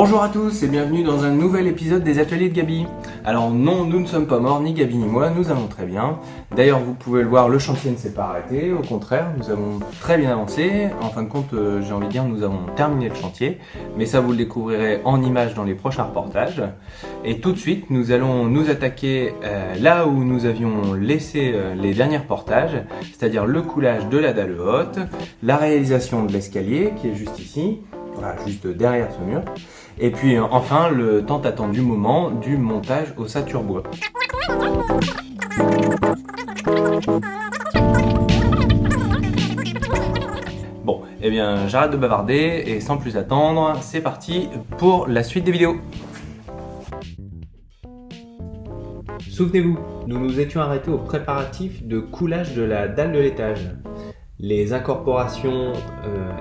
Bonjour à tous et bienvenue dans un nouvel épisode des ateliers de Gabi. Alors non, nous ne sommes pas morts, ni Gabi ni moi, nous allons très bien. D'ailleurs vous pouvez le voir, le chantier ne s'est pas arrêté, au contraire, nous avons très bien avancé. En fin de compte, j'ai envie de dire, nous avons terminé le chantier, mais ça vous le découvrirez en images dans les prochains reportages. Et tout de suite, nous allons nous attaquer là où nous avions laissé les derniers reportages, c'est-à-dire le coulage de la dalle haute, la réalisation de l'escalier qui est juste ici, voilà, juste derrière ce mur. Et puis enfin le tant attendu moment du montage au saturbois. Bon, eh bien j'arrête de bavarder et sans plus attendre, c'est parti pour la suite des vidéos. Souvenez-vous, nous nous étions arrêtés au préparatif de coulage de la dalle de l'étage. Les incorporations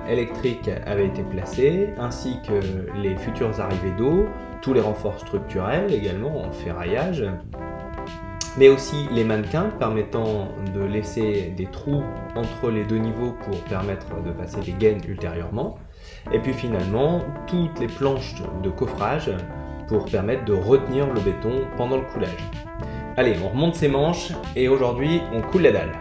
électriques avaient été placées, ainsi que les futures arrivées d'eau, tous les renforts structurels également en ferraillage, mais aussi les mannequins permettant de laisser des trous entre les deux niveaux pour permettre de passer les gaines ultérieurement, et puis finalement toutes les planches de coffrage pour permettre de retenir le béton pendant le coulage. Allez, on remonte ses manches et aujourd'hui on coule la dalle.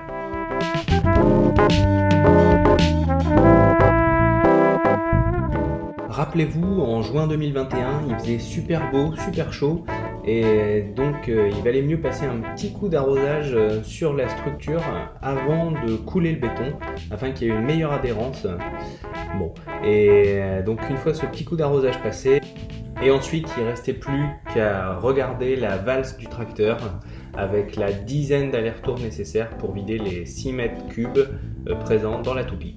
Rappelez-vous, en juin 2021, il faisait super beau, super chaud, et donc il valait mieux passer un petit coup d'arrosage sur la structure avant de couler le béton, afin qu'il y ait une meilleure adhérence. Bon, et donc une fois ce petit coup d'arrosage passé, et ensuite il ne restait plus qu'à regarder la valse du tracteur avec la dizaine d'allers-retours nécessaires pour vider les 6 mètres cubes présents dans la toupie.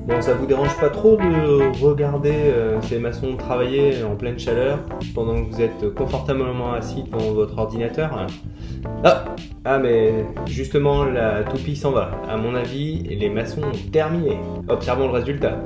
Bon, ça vous dérange pas trop de regarder ces maçons travailler en pleine chaleur pendant que vous êtes confortablement assis devant votre ordinateur? Ah, mais justement la toupie s'en va. À mon avis, les maçons ont terminé. Observons le résultat.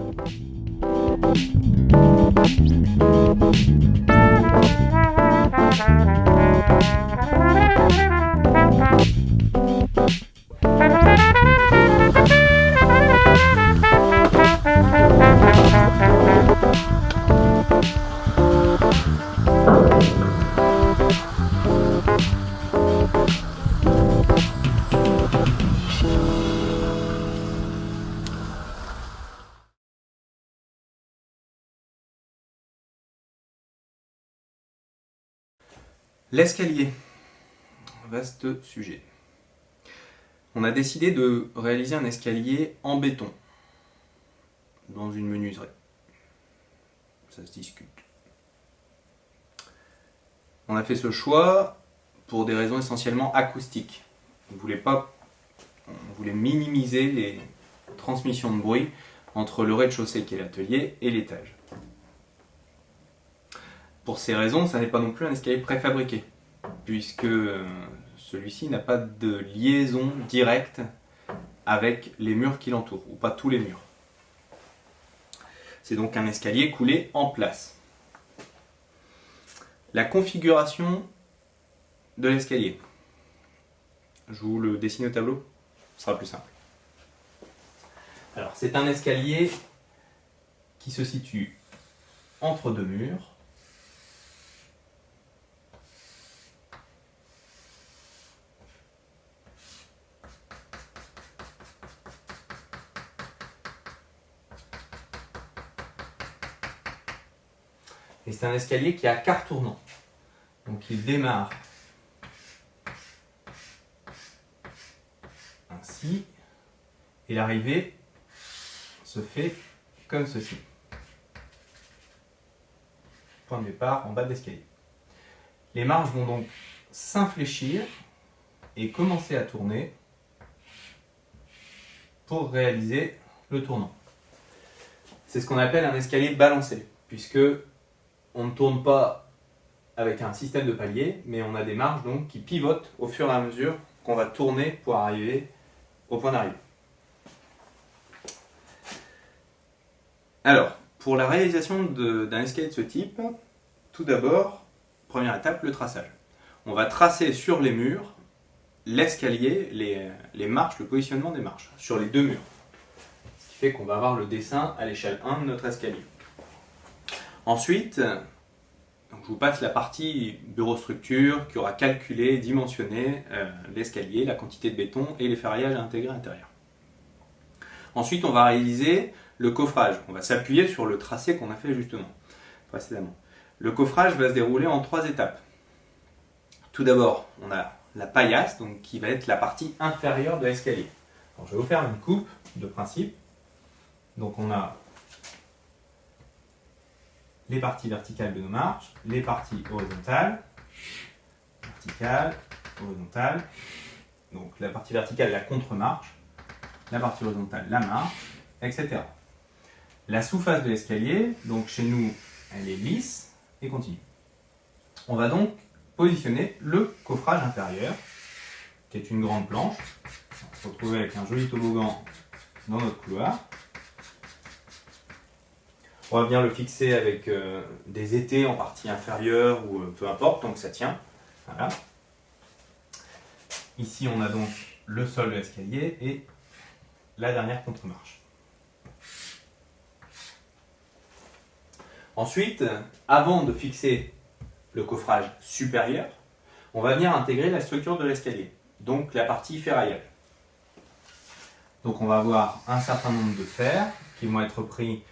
L'escalier, vaste sujet. On a décidé de réaliser un escalier en béton dans une menuiserie. Ça se discute. On a fait ce choix pour des raisons essentiellement acoustiques. On voulait minimiser les transmissions de bruit entre le rez-de-chaussée qui est l'atelier et l'étage. Pour ces raisons, ça n'est pas non plus un escalier préfabriqué, puisque celui-ci n'a pas de liaison directe avec les murs qui l'entourent, ou pas tous les murs. C'est donc un escalier coulé en place. La configuration de l'escalier. Je vous le dessine au tableau, ce sera plus simple. Alors, c'est un escalier qui se situe entre deux murs. Et c'est un escalier qui a quart tournant. Donc il démarre ainsi, et l'arrivée se fait comme ceci. Point de départ en bas de l'escalier. Les marches vont donc s'infléchir et commencer à tourner pour réaliser le tournant. C'est ce qu'on appelle un escalier balancé, puisque on ne tourne pas avec un système de paliers, mais on a des marches donc qui pivotent au fur et à mesure qu'on va tourner pour arriver au point d'arrivée. Alors, pour la réalisation d'un escalier de ce type, tout d'abord, première étape, le traçage. On va tracer sur les murs l'escalier, les marches, le positionnement des marches, sur les deux murs. Ce qui fait qu'on va avoir le dessin à l'échelle 1 de notre escalier. Ensuite, donc je vous passe la partie bureau-structure qui aura calculé, dimensionné l'escalier, la quantité de béton et les ferraillages à intégrer à l'intérieur. Ensuite, on va réaliser le coffrage. On va s'appuyer sur le tracé qu'on a fait justement précédemment. Le coffrage va se dérouler en 3 étapes. Tout d'abord, on a la paillasse, donc qui va être la partie inférieure de l'escalier. Je vais vous faire une coupe de principe. Donc on a les parties verticales de nos marches, les parties horizontales, verticale, horizontale. Donc la partie verticale, la contre-marche, la partie horizontale, la marche, etc. La sous-face de l'escalier, donc chez nous, elle est lisse et continue. On va donc positionner le coffrage inférieur, qui est une grande planche. On va se retrouver avec un joli toboggan dans notre couloir. On va venir le fixer avec des étais en partie inférieure ou peu importe, tant que ça tient. Voilà. Ici, on a donc le sol de l'escalier et la dernière contre-marche. Ensuite, avant de fixer le coffrage supérieur, on va venir intégrer la structure de l'escalier, donc la partie ferraillage. Donc on va avoir un certain nombre de fers qui vont être pris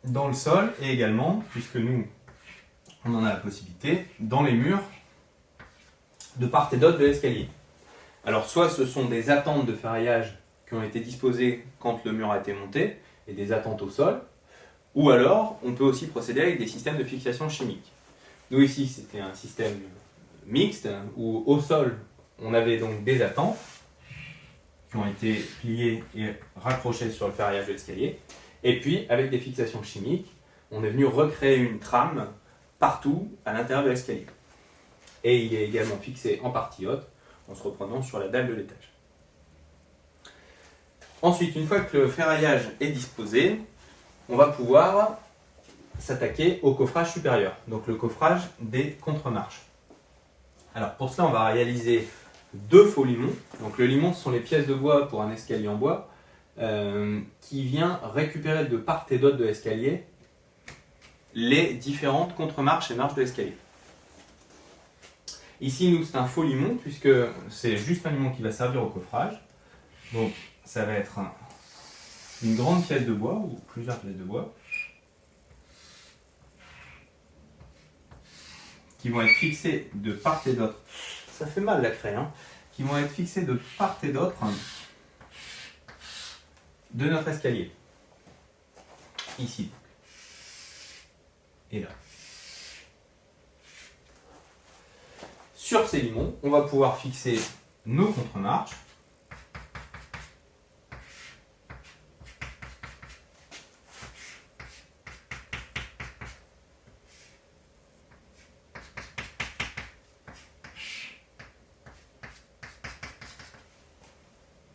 dans le sol et également, puisque nous, on en a la possibilité, dans les murs de part et d'autre de l'escalier. Alors soit ce sont des attentes de ferraillage qui ont été disposées quand le mur a été monté et des attentes au sol, ou alors on peut aussi procéder avec des systèmes de fixation chimique. Nous ici c'était un système mixte où au sol on avait donc des attentes qui ont été pliées et raccrochées sur le ferraillage de l'escalier. Et puis, avec des fixations chimiques, on est venu recréer une trame partout à l'intérieur de l'escalier. Et il est également fixé en partie haute, en se reprenant sur la dalle de l'étage. Ensuite, une fois que le ferraillage est disposé, on va pouvoir s'attaquer au coffrage supérieur, donc le coffrage des contre-marches. Alors pour cela, on va réaliser 2 faux limons. Donc le limon, ce sont les pièces de bois pour un escalier en bois, qui vient récupérer de part et d'autre de l'escalier les différentes contre-marches et marches de l'escalier. Ici, nous, c'est un faux limon, puisque c'est juste un limon qui va servir au coffrage. Donc, ça va être une grande pièce de bois, ou plusieurs pièces de bois, qui vont être fixées de part et d'autre. Ça fait mal la craie, hein, qui vont être fixées de part et d'autre de notre escalier. Ici. Et là. Sur ces limons, on va pouvoir fixer nos contre-marches.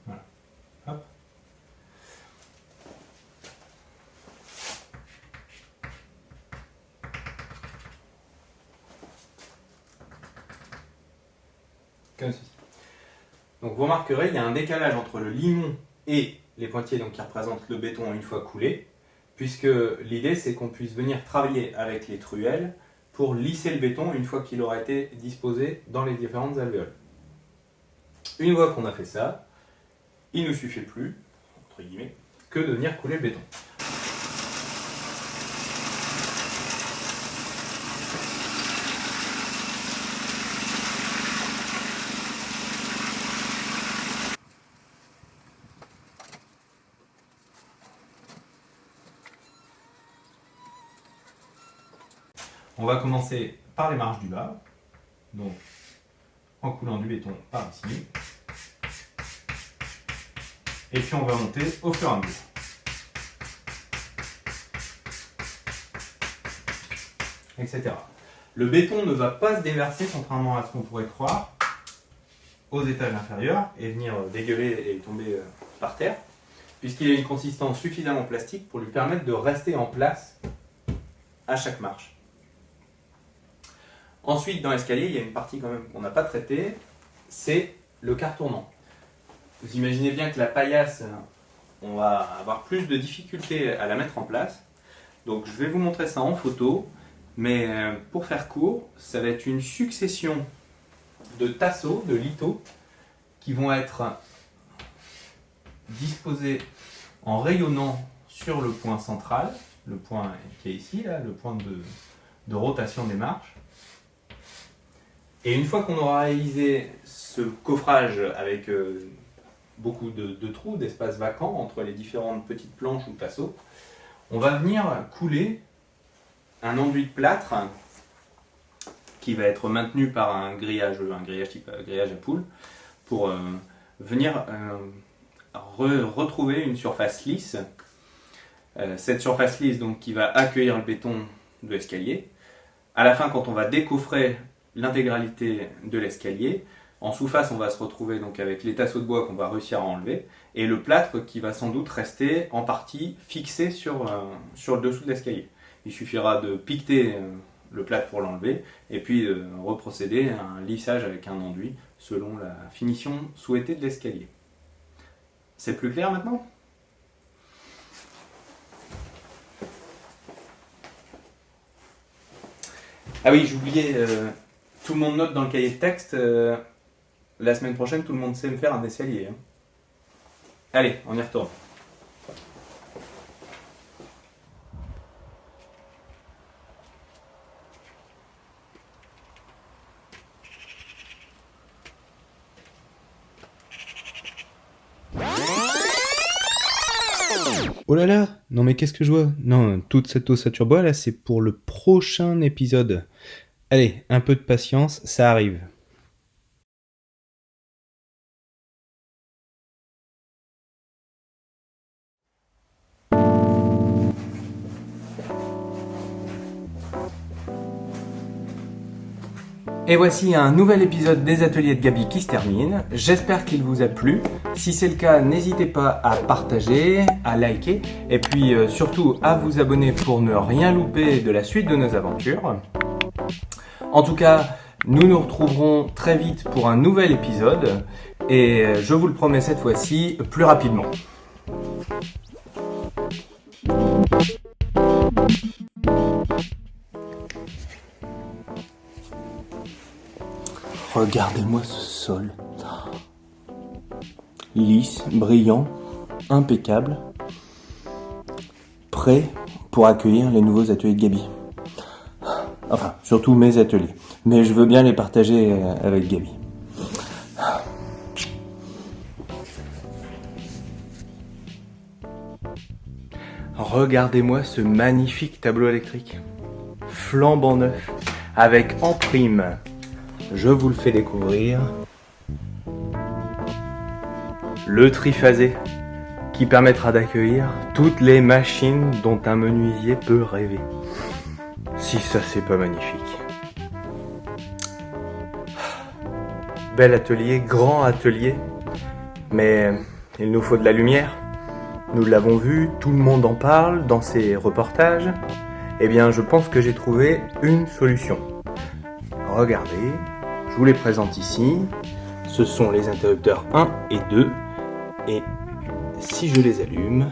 Voilà. Hop. Comme ceci. Donc vous remarquerez, il y a un décalage entre le limon et les pointillés donc, qui représentent le béton une fois coulé, puisque l'idée c'est qu'on puisse venir travailler avec les truelles pour lisser le béton une fois qu'il aura été disposé dans les différentes alvéoles. Une fois qu'on a fait ça, il ne suffit plus, entre guillemets, que de venir couler le béton. On va commencer par les marches du bas, donc en coulant du béton par ici, et puis on va monter au fur et à mesure. Etc. Le béton ne va pas se déverser, contrairement à ce qu'on pourrait croire, aux étages inférieurs et venir dégueuler et tomber par terre, puisqu'il a une consistance suffisamment plastique pour lui permettre de rester en place à chaque marche. Ensuite, dans l'escalier, il y a une partie quand même qu'on n'a pas traitée, c'est le quart tournant. Vous imaginez bien que la paillasse, on va avoir plus de difficultés à la mettre en place. Donc je vais vous montrer ça en photo, mais pour faire court, ça va être une succession de tasseaux, de lithos, qui vont être disposés en rayonnant sur le point central, le point qui est ici, là, le point de rotation des marches. Et une fois qu'on aura réalisé ce coffrage avec beaucoup de trous, d'espaces vacants entre les différentes petites planches ou tasseaux, on va venir couler un enduit de plâtre qui va être maintenu par un grillage type grillage à poule pour venir retrouver une surface lisse. Cette surface lisse donc, qui va accueillir le béton de l'escalier. À la fin, quand on va décoffrer l'intégralité de l'escalier, en sous-face on va se retrouver donc avec les tasseaux de bois qu'on va réussir à enlever et le plâtre qui va sans doute rester en partie fixé sur le dessous de l'escalier. Il suffira de piqueter le plâtre pour l'enlever et puis de reprocéder à un lissage avec un enduit selon la finition souhaitée de l'escalier. C'est plus clair maintenant ? Ah oui, j'oubliais, tout le monde note dans le cahier de texte, la semaine prochaine tout le monde sait me faire un escalier. Hein. Allez, on y retourne. Oh là là, non mais qu'est-ce que je vois? Non, toute cette ossature bois là, c'est pour le prochain épisode. Allez, un peu de patience, ça arrive. Et voici un nouvel épisode des ateliers de Gabi qui se termine. J'espère qu'il vous a plu. Si c'est le cas, n'hésitez pas à partager, à liker et puis surtout à vous abonner pour ne rien louper de la suite de nos aventures. En tout cas, nous nous retrouverons très vite pour un nouvel épisode et je vous le promets cette fois-ci plus rapidement. Regardez-moi ce sol. Lisse, brillant, impeccable. Prêt pour accueillir les nouveaux ateliers de Gabi. Enfin, surtout mes ateliers. Mais je veux bien les partager avec Gabi. Regardez-moi ce magnifique tableau électrique. Flambant neuf, avec en prime, je vous le fais découvrir, le triphasé qui permettra d'accueillir toutes les machines dont un menuisier peut rêver. Si ça c'est pas magnifique. Bel atelier, grand atelier, mais il nous faut de la lumière. Nous l'avons vu, tout le monde en parle dans ses reportages. Eh bien, je pense que j'ai trouvé une solution. Regardez, je vous les présente ici. Ce sont les interrupteurs 1 et 2. Et si je les allume,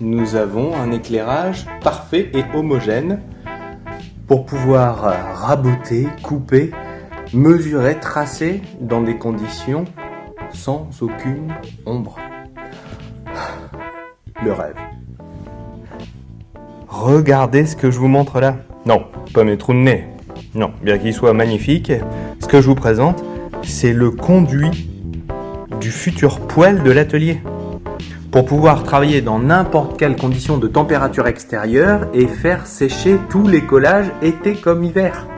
nous avons un éclairage parfait et homogène pour pouvoir raboter, couper, mesurer, tracer dans des conditions sans aucune ombre. Le rêve. Regardez ce que je vous montre là. Non, pas mes trous de nez. Non, bien qu'il soit magnifique, ce que je vous présente, c'est le conduit du futur poêle de l'atelier. Pour pouvoir travailler dans n'importe quelle condition de température extérieure et faire sécher tous les collages, été comme hiver.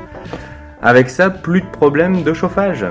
Avec ça, plus de problème de chauffage.